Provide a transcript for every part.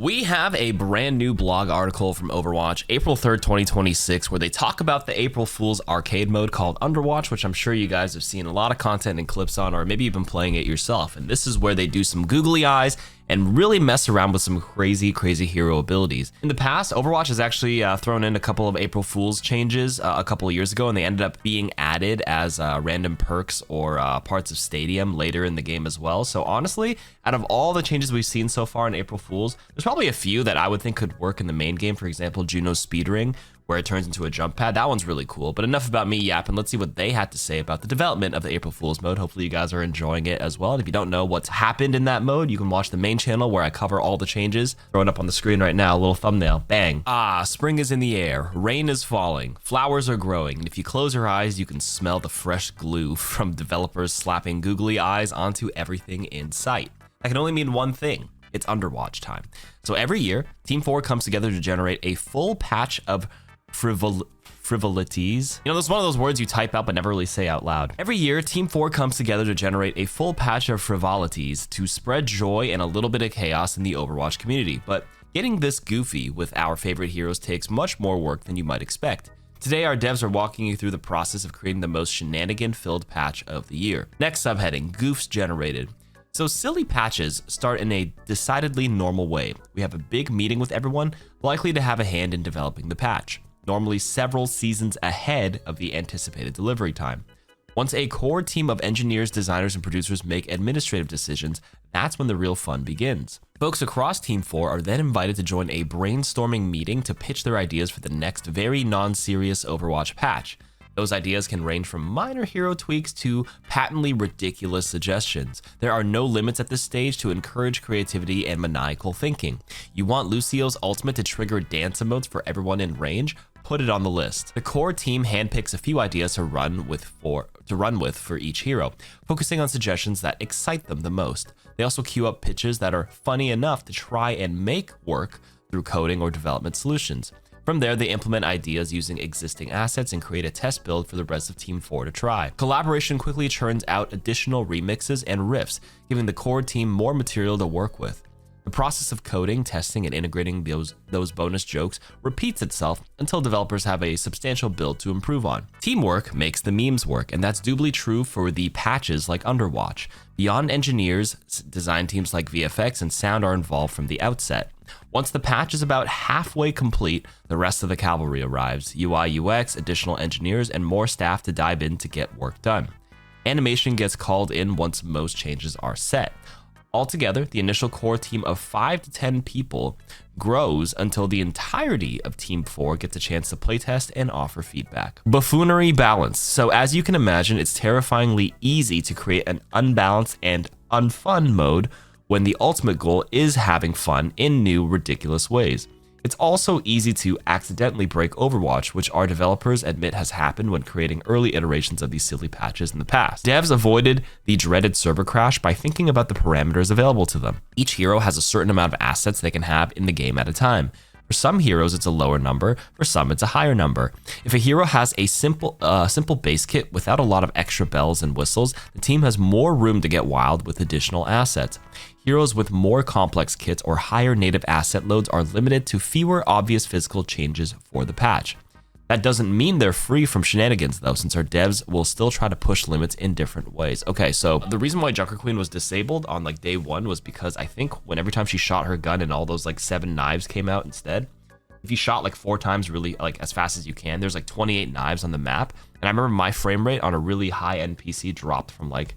We have a brand new blog article from Overwatch, April 3rd, 2026, where they talk about the April Fool's arcade mode called Underwatch, which I'm sure you guys have seen a lot of content and clips on, or maybe you've been playing it yourself. And this is where they do some googly eyes and really mess around with some crazy hero abilities. In the past, Overwatch has actually thrown in a couple of April Fool's changes a couple of years ago, and they ended up being added as random perks or parts of Stadium later in the game as well. So honestly, out of all the changes we've seen so far in April Fool's, there's probably a few that I would think could work in the main game. For example, Juno's speed ring, where it turns into a jump pad. That one's really cool. But enough about me yapping. Let's see what they had to say about the development of the April Fool's mode. Hopefully you guys are enjoying it as well. And if you don't know what's happened in that mode, you can watch the main channel where I cover all the changes. Throw it up on the screen right now, a little thumbnail. Bang. Spring is in the air. Rain is falling. Flowers are growing. And if you close your eyes, you can smell the fresh glue from developers slapping googly eyes onto everything in sight. That can only mean one thing. It's Underwatch time. So every year, Team 4 comes together to generate a full patch of frivolities. You know, that's one of those words you type out but never really say out loud. Every year, Team 4 comes together to generate a full patch of frivolities to spread joy and a little bit of chaos in the Overwatch community. But getting this goofy with our favorite heroes takes much more work than you might expect. Today, our devs are walking you through the process of creating the most shenanigan-filled patch of the year. Next subheading, goofs generated. So silly patches start in a decidedly normal way. We have a big meeting with everyone, likely to have a hand in developing the patch, normally several seasons ahead of the anticipated delivery time. Once a core team of engineers, designers, and producers make administrative decisions, that's when the real fun begins. Folks across Team 4 are then invited to join a brainstorming meeting to pitch their ideas for the next very non-serious Overwatch patch. Those ideas can range from minor hero tweaks to patently ridiculous suggestions. There are no limits at this stage to encourage creativity and maniacal thinking. You want Lucio's ultimate to trigger dance emotes for everyone in range? Put it on the list. The core team handpicks a few ideas to run with for each hero, focusing on suggestions that excite them the most. They also queue up pitches that are funny enough to try and make work through coding or development solutions. From there, they implement ideas using existing assets and create a test build for the rest of Team 4 to try. Collaboration quickly churns out additional remixes and riffs, giving the core team more material to work with. The process of coding, testing, and integrating those bonus jokes repeats itself until developers have a substantial build to improve on. Teamwork makes the memes work, and that's doubly true for the patches like Underwatch. Beyond engineers, design teams like VFX and sound are involved from the outset. Once the patch is about halfway complete, the rest of the cavalry arrives. UI, UX, additional engineers, and more staff to dive in to get work done. Animation gets called in once most changes are set. Altogether, the initial core team of 5 to 10 people grows until the entirety of Team 4 gets a chance to playtest and offer feedback. Buffoonery balance. So as you can imagine, it's terrifyingly easy to create an unbalanced and unfun mode when the ultimate goal is having fun in new, ridiculous ways. It's also easy to accidentally break Overwatch, which our developers admit has happened when creating early iterations of these silly patches in the past. Devs avoided the dreaded server crash by thinking about the parameters available to them. Each hero has a certain amount of assets they can have in the game at a time. For some heroes, it's a lower number. For some, it's a higher number. If a hero has a simple base kit without a lot of extra bells and whistles, the team has more room to get wild with additional assets. Heroes with more complex kits or higher native asset loads are limited to fewer obvious physical changes for the patch. That doesn't mean they're free from shenanigans though, since our devs will still try to push limits in different ways. Okay, so the reason why Junker Queen was disabled on like day 1 was because I think every time she shot her gun and all those like 7 knives came out instead, if you shot like 4 times really like as fast as you can, there's like 28 knives on the map. And I remember my frame rate on a really high end PC dropped from like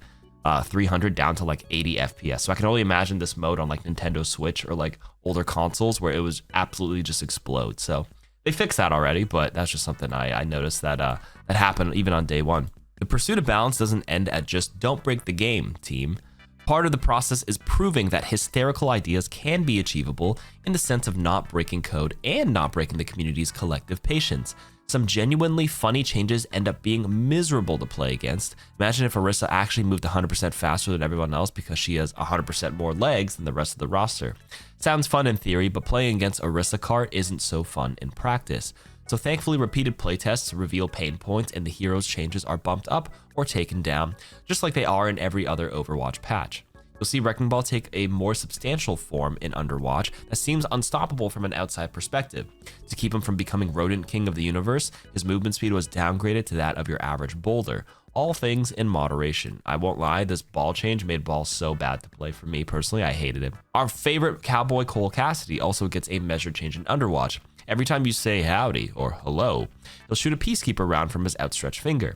300 down to like 80 FPS. So I can only imagine this mode on like Nintendo Switch or like older consoles where it was absolutely just explode. So they fixed that already, but that's just something I noticed that that happened even on day 1. The pursuit of balance doesn't end at just don't break the game, team. Part of the process is proving that hysterical ideas can be achievable in the sense of not breaking code and not breaking the community's collective patience. Some genuinely funny changes end up being miserable to play against. Imagine if Orisa actually moved 100% faster than everyone else because she has 100% more legs than the rest of the roster. Sounds fun in theory, but playing against Orisa Kart isn't so fun in practice. So thankfully, repeated playtests reveal pain points and the hero's changes are bumped up or taken down, just like they are in every other Overwatch patch. You'll see Wrecking Ball take a more substantial form in Underwatch that seems unstoppable from an outside perspective. To keep him from becoming Rodent King of the universe, his movement speed was downgraded to that of your average boulder. All things in moderation. I won't lie, this ball change made Ball so bad to play for me personally. I hated him. Our favorite cowboy Cole Cassidy also gets a measured change in Underwatch. Every time you say howdy or hello, he'll shoot a Peacekeeper round from his outstretched finger.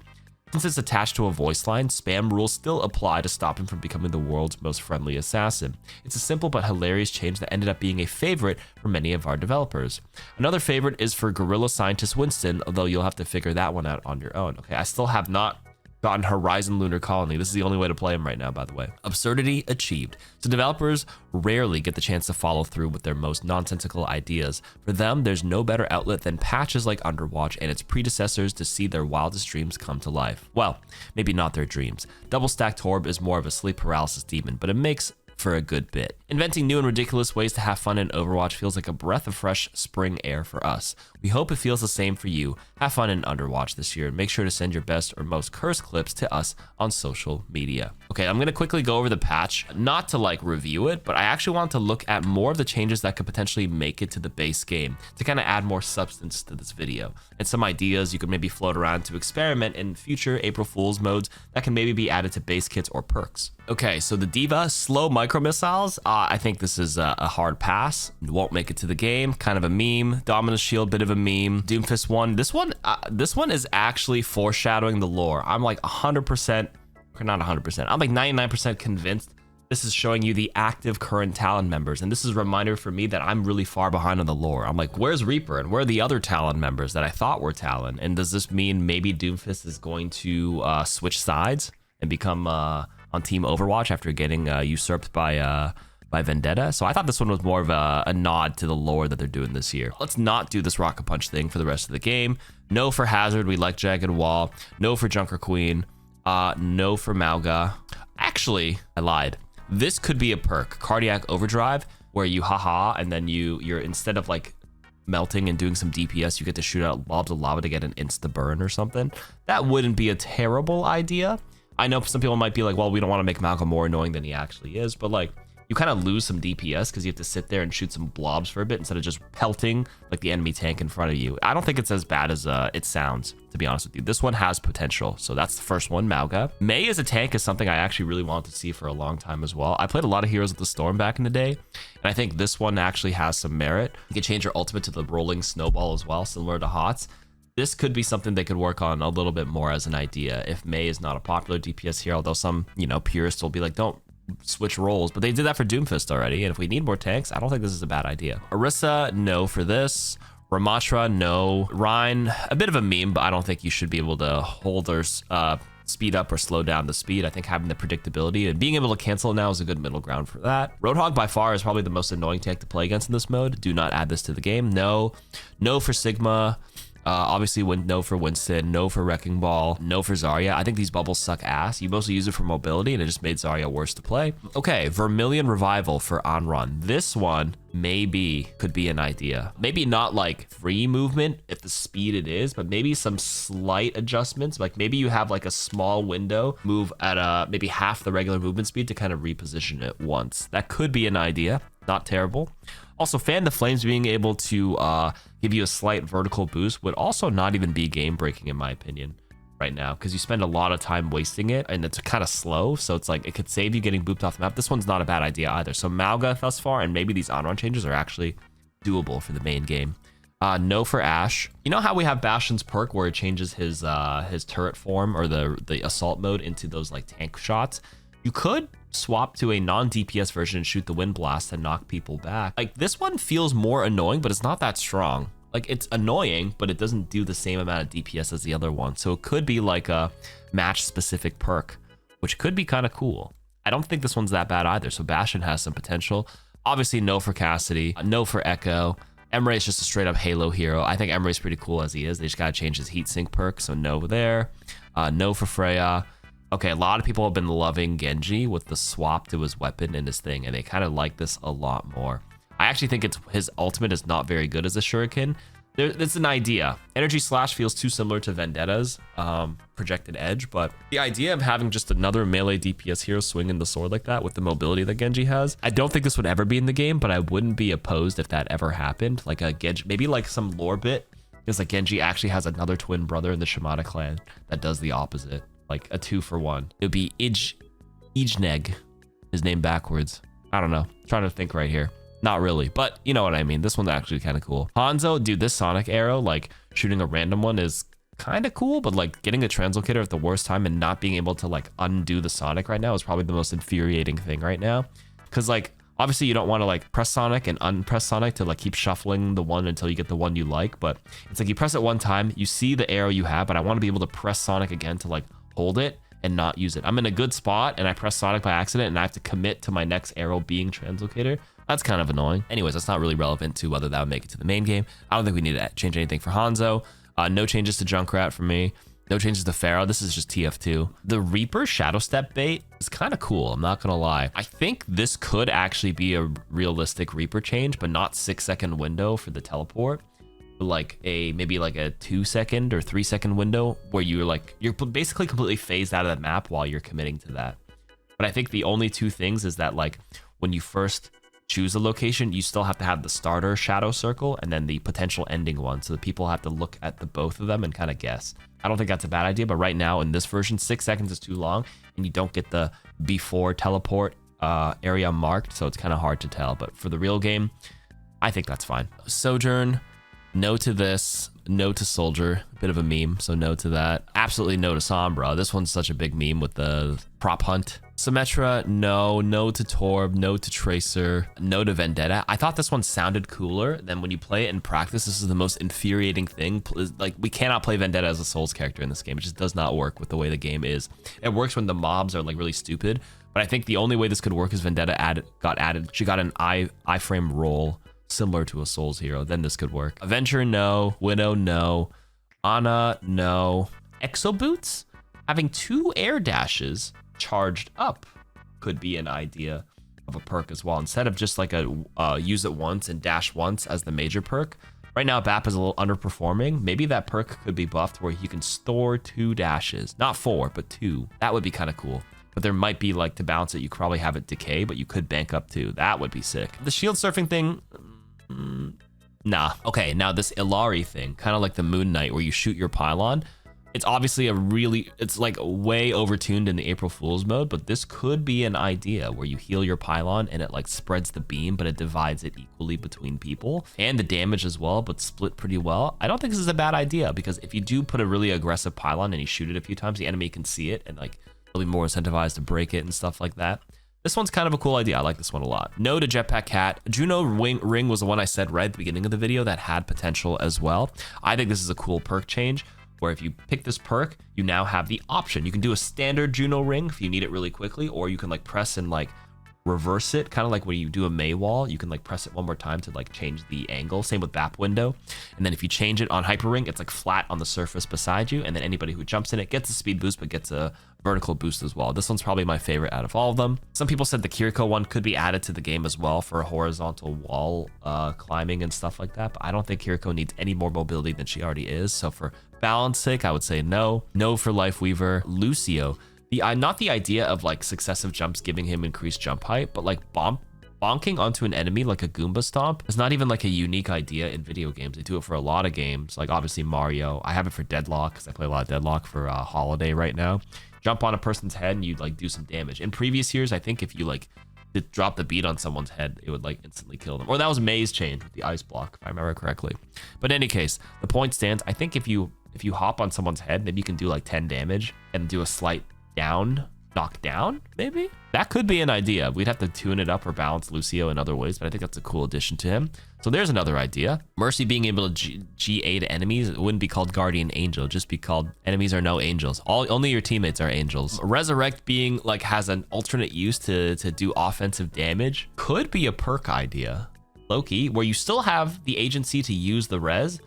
Since it's attached to a voice line, spam rules still apply to stop him from becoming the world's most friendly assassin. It's a simple but hilarious change that ended up being a favorite for many of our developers. Another favorite is for Guerrilla Scientist Winston, although you'll have to figure that one out on your own. Okay, I still have not gotten Horizon Lunar Colony. This is the only way to play him right now, by the way. Absurdity achieved. So developers rarely get the chance to follow through with their most nonsensical ideas. For them, there's no better outlet than patches like Underwatch and its predecessors to see their wildest dreams come to life. Well, maybe not their dreams. Double Stacked Orb is more of a sleep paralysis demon, but it makes for a good bit. Inventing new and ridiculous ways to have fun in Overwatch feels like a breath of fresh spring air for us. We hope it feels the same for you. Have fun in Underwatch this year, and make sure to send your best or most cursed clips to us on social media. Okay, I'm gonna quickly go over the patch, not to like review it, but I actually want to look at more of the changes that could potentially make it to the base game to kind of add more substance to this video, and some ideas you could maybe float around to experiment in future April Fool's modes that can maybe be added to base kits or perks. Okay, so the Diva slow micro missiles, I think this is a hard pass. Won't make it to the game. Kind of a meme. Dominus Shield, bit of a meme. Doomfist 1. This one is actually foreshadowing the lore. I'm like 100%, or not 100%. I'm like 99% convinced this is showing you the active current Talon members, and this is a reminder for me that I'm really far behind on the lore. I'm like, where's Reaper and where are the other Talon members that I thought were Talon? And does this mean maybe Doomfist is going to switch sides and become on Team Overwatch after getting usurped by Vendetta? So I thought this one was more of a nod to the lore that they're doing this year. Let's not do this Rocket Punch thing for the rest of the game. No for Hazard, we like Jagged Wall. No for Junker Queen. No for Mauga. Actually, I lied. This could be a perk, Cardiac Overdrive, where you haha, and then you're instead of like melting and doing some DPS, you get to shoot out blobs of lava to get an insta burn or something. That wouldn't be a terrible idea. I know some people might be like, well, we don't want to make Malcolm more annoying than he actually is, but like, you kind of lose some DPS because you have to sit there and shoot some blobs for a bit instead of just pelting like the enemy tank in front of you. I don't think it's as bad as it sounds, to be honest with you. This one has potential. So that's the first one, Mauga. Mei as a tank is something I actually really wanted to see for a long time as well. I played a lot of Heroes of the Storm back in the day, and I think this one actually has some merit. You can change your ultimate to the rolling snowball as well, similar to Hots. This could be something they could work on a little bit more as an idea if Mei is not a popular DPS here, although some, purists will be like, don't switch roles, but they did that for Doomfist already, and if we need more tanks, I don't think this is a bad idea. Orisa, no for this. Ramatra, no. Rhine, a bit of a meme, but I don't think you should be able to hold or speed up or slow down the speed. I think having the predictability and being able to cancel it now is a good middle ground for that. Roadhog by far is probably the most annoying tank to play against in this mode. Do not add this to the game. No for Sigma. Obviously, no for Winston, no for Wrecking Ball, no for Zarya. I think these bubbles suck ass. You mostly use it for mobility, and it just made Zarya worse to play. Okay, Vermilion Revival for On Run. This one maybe could be an idea. Maybe not like free movement if the speed it is, but maybe some slight adjustments. Like maybe you have like a small window, move at maybe half the regular movement speed to kind of reposition it once. That could be an idea. Not terrible. Also, Fan the Flames being able to give you a slight vertical boost would also not even be game breaking in my opinion right now, because you spend a lot of time wasting it and it's kind of slow, so it's like it could save you getting booped off the map. This one's not a bad idea either. So Mauga thus far, and maybe these on-run changes are actually doable for the main game. No for Ashe. You know how we have Bastion's perk where it changes his turret form or the assault mode into those like tank shots? You could swap to a non-DPS version and shoot the Wind Blast and knock people back. Like this one feels more annoying, but it's not that strong. Like it's annoying, but it doesn't do the same amount of DPS as the other one. So it could be like a match specific perk, which could be kind of cool. I don't think this one's that bad either. So Bastion has some potential. Obviously no for Cassidy, no for Echo. Emre is just a straight up Halo hero. I think Emre is pretty cool as he is. They just gotta change his heat sink perk. So no there. No for Freya. Okay, a lot of people have been loving Genji with the swap to his weapon and his thing, and they kind of like this a lot more. I actually think his ultimate is not very good as a shuriken, It's an idea. Energy Slash feels too similar to Vendetta's projected edge, but the idea of having just another melee DPS hero swinging the sword like that with the mobility that Genji has, I don't think this would ever be in the game, but I wouldn't be opposed if that ever happened. Like a Genji, maybe like some lore bit, because like Genji actually has another twin brother in the Shimada clan that does the opposite, like a 2-for-1. It would be Ijneg, his name backwards. I don't know. I'm trying to think right here. Not really, but you know what I mean. This one's actually kind of cool. Hanzo, dude, this Sonic arrow, like shooting a random one is kind of cool, but like getting a translocator at the worst time and not being able to like undo the Sonic right now is probably the most infuriating thing right now. Cause like, obviously you don't want to like press Sonic and unpress Sonic to like keep shuffling the one until you get the one you like, but it's like you press it one time, you see the arrow you have, but I want to be able to press Sonic again to like hold it and not use it. I'm in a good spot and I press Sonic by accident and I have to commit to my next arrow being translocator. That's kind of annoying. Anyways, that's not really relevant to whether that would make it to the main game. I don't think we need to change anything for Hanzo. No changes to Junkrat for me. No changes to Pharaoh. This is just TF2. The Reaper Shadow Step bait is kind of cool. I'm not gonna lie. I think this could actually be a realistic Reaper change, but not 6-second window for the teleport. Like maybe like a 2-second or 3-second window where you're basically completely phased out of the map while you're committing to that. But I think the only two things is that like when you first choose a location, you still have to have the starter shadow circle and then the potential ending one. So the people have to look at the both of them and kind of guess. I don't think that's a bad idea, but right now in this version, 6 seconds is too long and you don't get the before teleport area marked. So it's kind of hard to tell, but for the real game, I think that's fine. Sojourn, no to this, no to Soldier, a bit of a meme, so no to that. Absolutely no to Sombra. This one's such a big meme with the prop hunt. Symmetra, no to Torb, no to Tracer, no to Vendetta. I thought this one sounded cooler than when you play it in practice. This is the most infuriating thing. Like, we cannot play Vendetta as a Souls character in this game. It just does not work with the way the game is. It works when the mobs are like really stupid, but I think the only way this could work is Vendetta got added. She got an iframe roll similar to a Souls hero, then this could work. Avenger, no. Widow, no. Ana, no. Exo Boots? Having 2 air dashes charged up could be an idea of a perk as well. Instead of just like a use it once and dash once as the major perk. Right now, BAP is a little underperforming. Maybe that perk could be buffed where you can store 2 dashes. Not 4, but 2. That would be kind of cool. But there might be like to balance it, you could probably have it decay, but you could bank up 2. That would be sick. The shield surfing thing, nah. Okay, now this Ilari thing, kind of like the Moon Knight where you shoot your pylon. It's obviously it's like way overtuned in the April Fool's mode, but this could be an idea where you heal your pylon and it like spreads the beam, but it divides it equally between people and the damage as well, but split pretty well. I don't think this is a bad idea because if you do put a really aggressive pylon and you shoot it a few times, the enemy can see it and like they'll be more incentivized to break it and stuff like that. This one's kind of a cool idea. I like this one a lot. No to Jetpack Cat. Juno Ring was the one I said right at the beginning of the video that had potential as well. I think this is a cool perk change where if you pick this perk, you now have the option. You can do a standard Juno Ring if you need it really quickly, or you can like press and like reverse it, kind of like when you do a May wall, you can like press it one more time to like change the angle. Same with BAP window. And then if you change it on Hyper Ring, it's like flat on the surface beside you, and then anybody who jumps in it gets a speed boost but gets a vertical boost as well. This one's probably my favorite out of all of them. Some people said the KarQ one could be added to the game as well for a horizontal wall climbing and stuff like that, but I don't think KarQ needs any more mobility than she already is. So for balance sake, I would say no. No for Lifeweaver. Lucio, not the idea of like successive jumps giving him increased jump height, but like bonking onto an enemy like a Goomba stomp is not even like a unique idea in video games. They do it for a lot of games, like obviously Mario. I have it for Deadlock because I play a lot of Deadlock for Holiday right now. Jump on a person's head and you'd like do some damage. In previous years, I think if you like did drop the beat on someone's head, it would like instantly kill them. Or that was May's change with the ice block, if I remember correctly. But in any case, the point stands. I think if you hop on someone's head, maybe you can do like 10 damage and do a slight knock down, maybe? That could be an idea. We'd have to tune it up or balance Lucio in other ways, but I think that's a cool addition to him. So there's another idea. Mercy being able to G8 enemies, it wouldn't be called Guardian Angel, just be called enemies are no angels. Only your teammates are angels. Resurrect being like has an alternate use to do offensive damage could be a perk idea. Loki, where you still have the agency to use the res,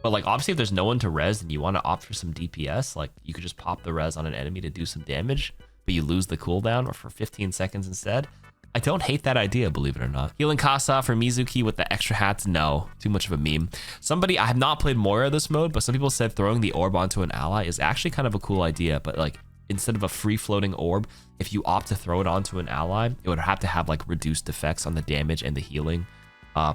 but like obviously if there's no one to res and you want to opt for some DPS, like you could just pop the res on an enemy to do some damage, but you lose the cooldown or for 15 seconds instead. I don't hate that idea, believe it or not. Healing Kasa for Mizuki with the extra hats, no. Too much of a meme. I have not played Moira this mode, but some people said throwing the orb onto an ally is actually kind of a cool idea, but like, instead of a free-floating orb, if you opt to throw it onto an ally, it would have to have like reduced effects on the damage and the healing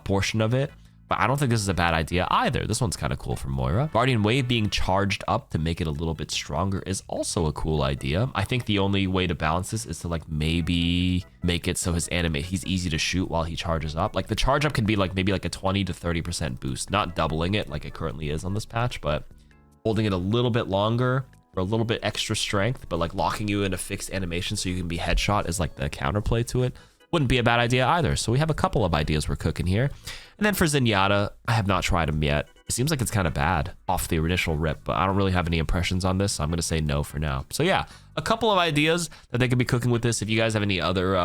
portion of it. But I don't think this is a bad idea either. This one's kind of cool for Moira. Guardian Wave being charged up to make it a little bit stronger is also a cool idea. I think the only way to balance this is to like maybe make it so he's easy to shoot while he charges up. Like the charge up can be like maybe like a 20 to 30% boost, not doubling it like it currently is on this patch, but holding it a little bit longer for a little bit extra strength, but like locking you in a fixed animation so you can be headshot is like the counterplay to it. Wouldn't be a bad idea either. So we have a couple of ideas we're cooking here. And then for Zenyatta, I have not tried him yet. It seems like it's kind of bad off the initial rip, but I don't really have any impressions on this, so I'm going to say no for now. So yeah, a couple of ideas that they could be cooking with this. If you guys have any other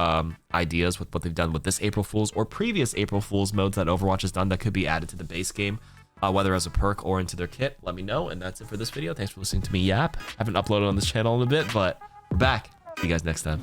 ideas with what they've done with this April Fool's or previous April Fool's modes that Overwatch has done that could be added to the base game, whether as a perk or into their kit, let me know. And that's it for this video. Thanks for listening to me yap. I haven't uploaded on this channel in a bit, but we're back. See you guys next time.